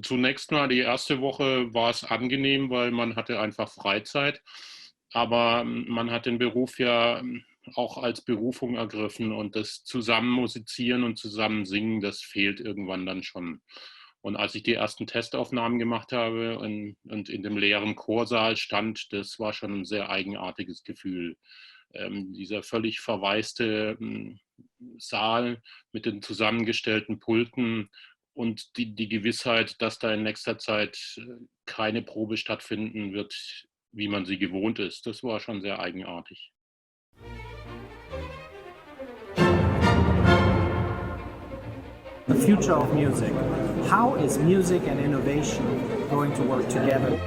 Zunächst mal die erste Woche war es angenehm, weil man hatte einfach Freizeit. Aber man hat den Beruf ja auch als Berufung ergriffen und das zusammen musizieren und zusammen singen, das fehlt irgendwann dann schon. Und als ich die ersten Testaufnahmen gemacht habe und in dem leeren Chorsaal stand, das war schon ein sehr eigenartiges Gefühl. Dieser völlig verwaiste Saal mit den zusammengestellten Pulten und die Gewissheit, dass da in nächster Zeit keine Probe stattfinden wird, wie man sie gewohnt ist. Das war schon sehr eigenartig. The future of music. How is music and innovation going to work together?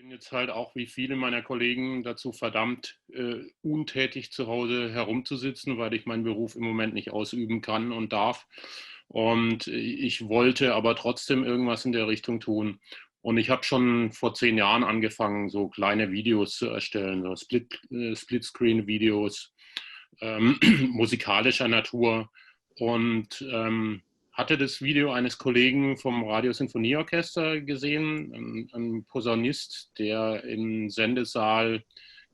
Jetzt halt auch wie viele meiner Kollegen dazu verdammt, untätig zu Hause herumzusitzen, weil ich meinen Beruf im Moment nicht ausüben kann und darf. Und ich wollte aber trotzdem irgendwas in der Richtung tun. Und ich habe schon vor 10 Jahren angefangen, so kleine Videos zu erstellen, so Splitscreen-Videos musikalischer Natur. Und hatte das Video eines Kollegen vom Radiosinfonieorchester gesehen, ein Posaunist, der im Sendesaal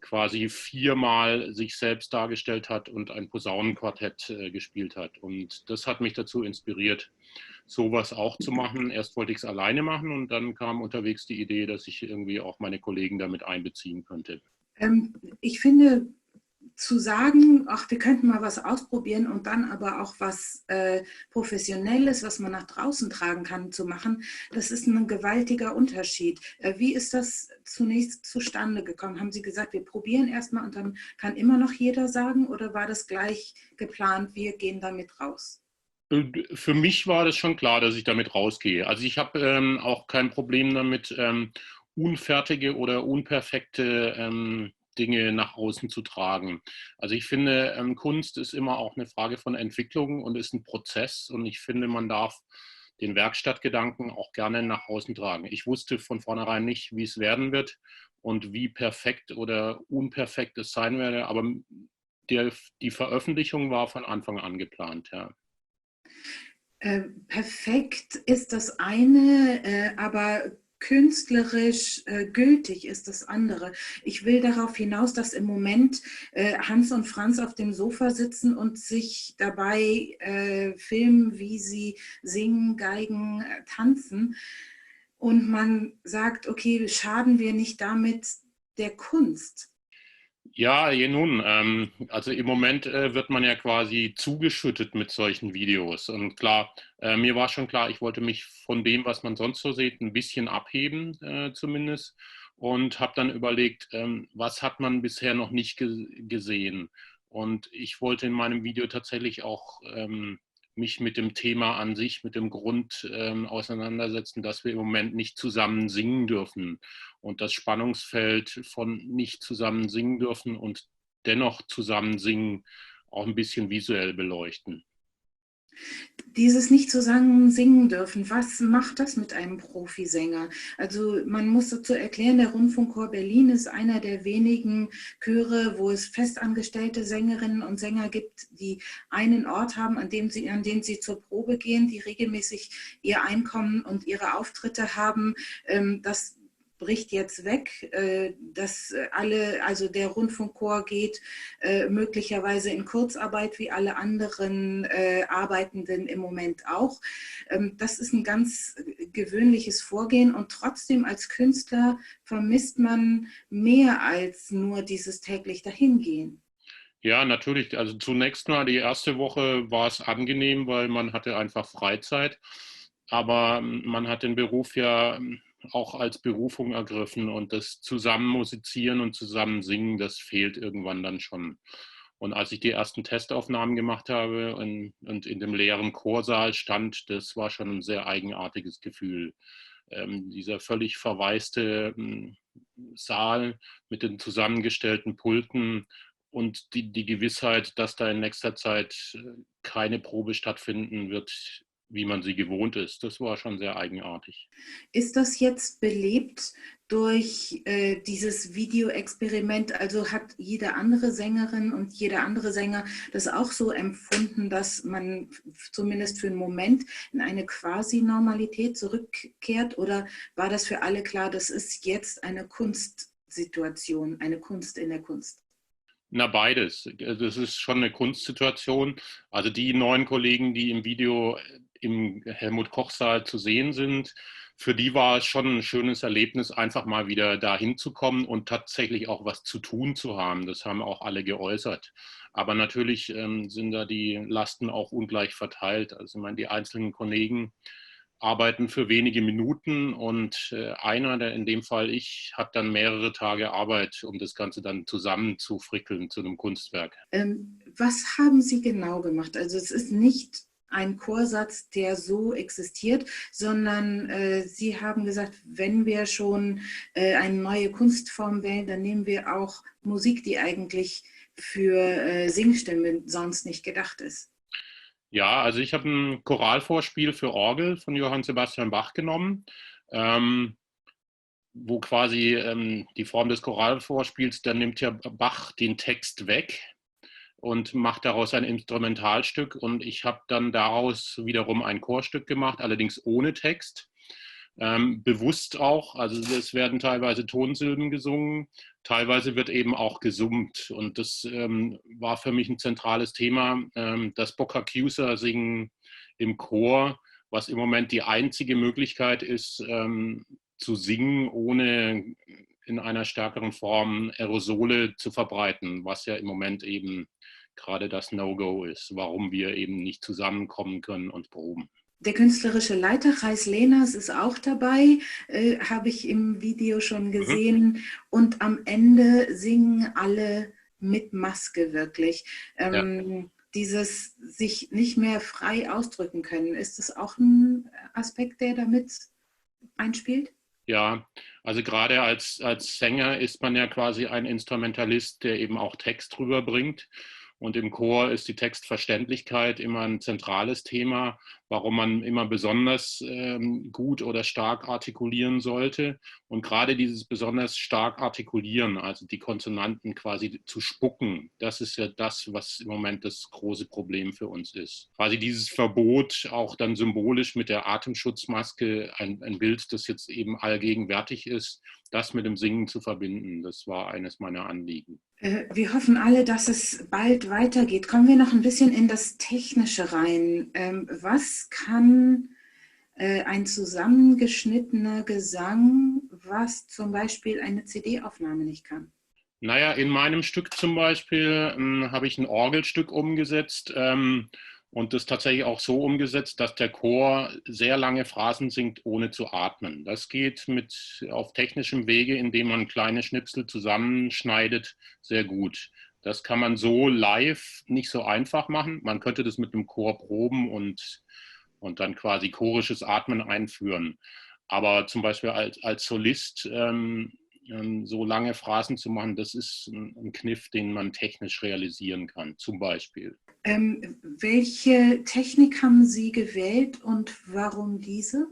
quasi 4-mal sich selbst dargestellt hat und ein Posaunenquartett gespielt hat. Und das hat mich dazu inspiriert, sowas auch zu machen. Erst wollte ich es alleine machen und dann kam unterwegs die Idee, dass ich irgendwie auch meine Kollegen damit einbeziehen könnte. Ich finde, zu sagen, ach, wir könnten mal was ausprobieren und dann aber auch was Professionelles, was man nach draußen tragen kann, zu machen, das ist ein gewaltiger Unterschied. Wie ist das zunächst zustande gekommen? Haben Sie gesagt, wir probieren erstmal und dann kann immer noch jeder sagen, oder war das gleich geplant, wir gehen damit raus? Für mich war das schon klar, dass ich damit rausgehe. Also ich habe auch kein Problem damit, unfertige oder unperfekte Dinge nach außen zu tragen. Also ich finde, Kunst ist immer auch eine Frage von Entwicklung und ist ein Prozess. Und ich finde, man darf den Werkstattgedanken auch gerne nach außen tragen. Ich wusste von vornherein nicht, wie es werden wird und wie perfekt oder unperfekt es sein werde, aber die Veröffentlichung war von Anfang an geplant, ja. Perfekt ist das eine, aber künstlerisch gültig ist das andere. Ich will darauf hinaus, dass im Moment Hans und Franz auf dem Sofa sitzen und sich dabei filmen, wie sie singen, geigen, tanzen. Und man sagt, okay, schaden wir nicht damit der Kunst? Ja, je nun. Also im Moment wird man ja quasi zugeschüttet mit solchen Videos. Und klar, mir war schon klar, ich wollte mich von dem, was man sonst so sieht, ein bisschen abheben zumindest. Und habe dann überlegt, was hat man bisher noch nicht gesehen. Und ich wollte in meinem Video tatsächlich auch mich mit dem Thema an sich, mit dem Grund auseinandersetzen, dass wir im Moment nicht zusammen singen dürfen. Und das Spannungsfeld von nicht zusammen singen dürfen und dennoch zusammen singen auch ein bisschen visuell beleuchten. Dieses nicht zusammen singen dürfen, was macht das mit einem Profisänger? Also man muss dazu erklären, der Rundfunkchor Berlin ist einer der wenigen Chöre, wo es festangestellte Sängerinnen und Sänger gibt, die einen Ort haben, an dem sie zur Probe gehen, die regelmäßig ihr Einkommen und ihre Auftritte haben. Das bricht jetzt weg, dass also der Rundfunkchor geht möglicherweise in Kurzarbeit wie alle anderen Arbeitenden im Moment auch. Das ist ein ganz gewöhnliches Vorgehen und trotzdem als Künstler vermisst man mehr als nur dieses täglich Dahingehen. Ja, natürlich. Also zunächst mal die erste Woche war es angenehm, weil man hatte einfach Freizeit. Aber man hat den Beruf ja auch als Berufung ergriffen und das zusammen musizieren und zusammen singen, das fehlt irgendwann dann schon. Und als ich die ersten Testaufnahmen gemacht habe und in dem leeren Chorsaal stand, das war schon ein sehr eigenartiges Gefühl. Dieser völlig verwaiste Saal mit den zusammengestellten Pulten und die Gewissheit, dass da in nächster Zeit keine Probe stattfinden wird, wie man sie gewohnt ist. Das war schon sehr eigenartig. Ist das jetzt belebt durch dieses Videoexperiment? Also hat jede andere Sängerin und jeder andere Sänger das auch so empfunden, dass man zumindest für einen Moment in eine Quasi-Normalität zurückkehrt? Oder war das für alle klar, das ist jetzt eine Kunstsituation, eine Kunst in der Kunst? Na, beides. Das ist schon eine Kunstsituation. Also die 9 Kollegen, die im Video im Helmut-Koch-Saal zu sehen sind, für die war es schon ein schönes Erlebnis, einfach mal wieder dahin zu kommen und tatsächlich auch was zu tun zu haben. Das haben auch alle geäußert. Aber natürlich sind da die Lasten auch ungleich verteilt. Also ich meine, die einzelnen Kollegen arbeiten für wenige Minuten und einer, der in dem Fall ich, hat dann mehrere Tage Arbeit, um das Ganze dann zusammenzufrickeln zu einem Kunstwerk. Was haben Sie genau gemacht? Also es ist nicht ein Chorsatz, der so existiert, sondern Sie haben gesagt, wenn wir schon eine neue Kunstform wählen, dann nehmen wir auch Musik, die eigentlich für Singstimmen sonst nicht gedacht ist. Ja, also ich habe ein Choralvorspiel für Orgel von Johann Sebastian Bach genommen, wo quasi die Form des Choralvorspiels, dann nimmt ja Bach den Text weg und macht daraus ein Instrumentalstück und ich habe dann daraus wiederum ein Chorstück gemacht, allerdings ohne Text. Bewusst auch, also es werden teilweise Tonsilben gesungen, teilweise wird eben auch gesummt und das war für mich ein zentrales Thema, das Boccacusa singen im Chor, was im Moment die einzige Möglichkeit ist, zu singen, ohne in einer stärkeren Form Aerosole zu verbreiten, was ja im Moment eben gerade das No-Go ist, warum wir eben nicht zusammenkommen können und proben. Der künstlerische Leiter Reis Lehners ist auch dabei, habe ich im Video schon gesehen. Und am Ende singen alle mit Maske wirklich. Ja. Dieses sich nicht mehr frei ausdrücken können, ist das auch ein Aspekt, der damit einspielt? Ja, also gerade als Sänger ist man ja quasi ein Instrumentalist, der eben auch Text rüberbringt. Und im Chor ist die Textverständlichkeit immer ein zentrales Thema, warum man immer besonders gut oder stark artikulieren sollte. Und gerade dieses besonders stark artikulieren, also die Konsonanten quasi zu spucken, das ist ja das, was im Moment das große Problem für uns ist. Quasi dieses Verbot, auch dann symbolisch mit der Atemschutzmaske, ein Bild, das jetzt eben allgegenwärtig ist, das mit dem Singen zu verbinden, das war eines meiner Anliegen. Wir hoffen alle, dass es bald weitergeht. Kommen wir noch ein bisschen in das Technische rein. Was kann ein zusammengeschnittener Gesang, was zum Beispiel eine CD-Aufnahme nicht kann? Naja, in meinem Stück zum Beispiel habe ich ein Orgelstück umgesetzt und das tatsächlich auch so umgesetzt, dass der Chor sehr lange Phrasen singt, ohne zu atmen. Das geht auf technischem Wege, indem man kleine Schnipsel zusammenschneidet, sehr gut. Das kann man so live nicht so einfach machen. Man könnte das mit einem Chor proben und dann quasi chorisches Atmen einführen. Aber zum Beispiel als Solist so lange Phrasen zu machen, das ist ein Kniff, den man technisch realisieren kann, zum Beispiel. Welche Technik haben Sie gewählt und warum diese?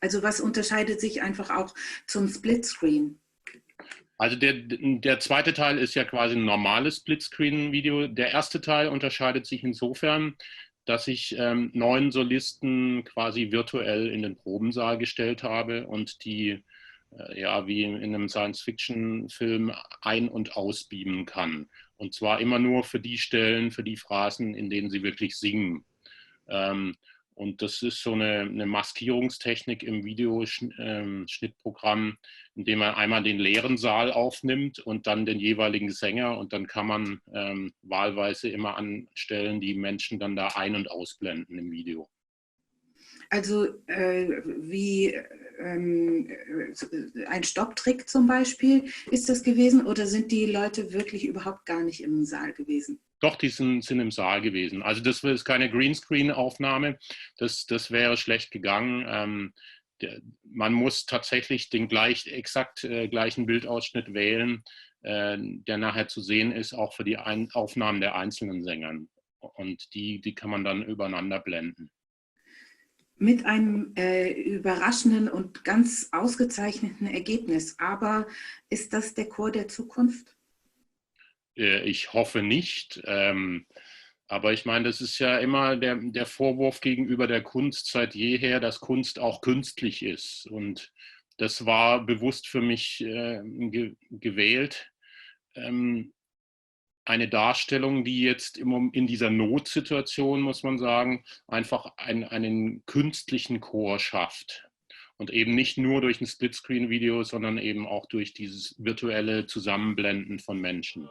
Also was unterscheidet sich einfach auch zum Splitscreen? Also der zweite Teil ist ja quasi ein normales Splitscreen-Video. Der erste Teil unterscheidet sich insofern, dass ich 9 Solisten quasi virtuell in den Probensaal gestellt habe und die ja, wie in einem Science-Fiction-Film ein- und ausbeamen kann. Und zwar immer nur für die Stellen, für die Phrasen, in denen sie wirklich singen. Und das ist so eine Maskierungstechnik im Videoschnittprogramm, in dem man einmal den leeren Saal aufnimmt und dann den jeweiligen Sänger und dann kann man wahlweise immer anstellen, die Menschen dann da ein- und ausblenden im Video. Also wie ein Stopptrick zum Beispiel ist das gewesen oder sind die Leute wirklich überhaupt gar nicht im Saal gewesen? Doch, die sind im Saal gewesen. Also das ist keine Greenscreen-Aufnahme, das wäre schlecht gegangen. Man muss tatsächlich den exakt gleichen Bildausschnitt wählen, der nachher zu sehen ist, auch für die Aufnahmen der einzelnen Sängern. Und die kann man dann übereinander blenden. Mit einem überraschenden und ganz ausgezeichneten Ergebnis. Aber ist das der Chor der Zukunft? Ich hoffe nicht. Aber ich meine, das ist ja immer der Vorwurf gegenüber der Kunst seit jeher, dass Kunst auch künstlich ist. Und das war bewusst für mich gewählt. Eine Darstellung, die jetzt in dieser Notsituation, muss man sagen, einfach einen künstlichen Chor schafft. Und eben nicht nur durch ein Splitscreen-Video, sondern eben auch durch dieses virtuelle Zusammenblenden von Menschen.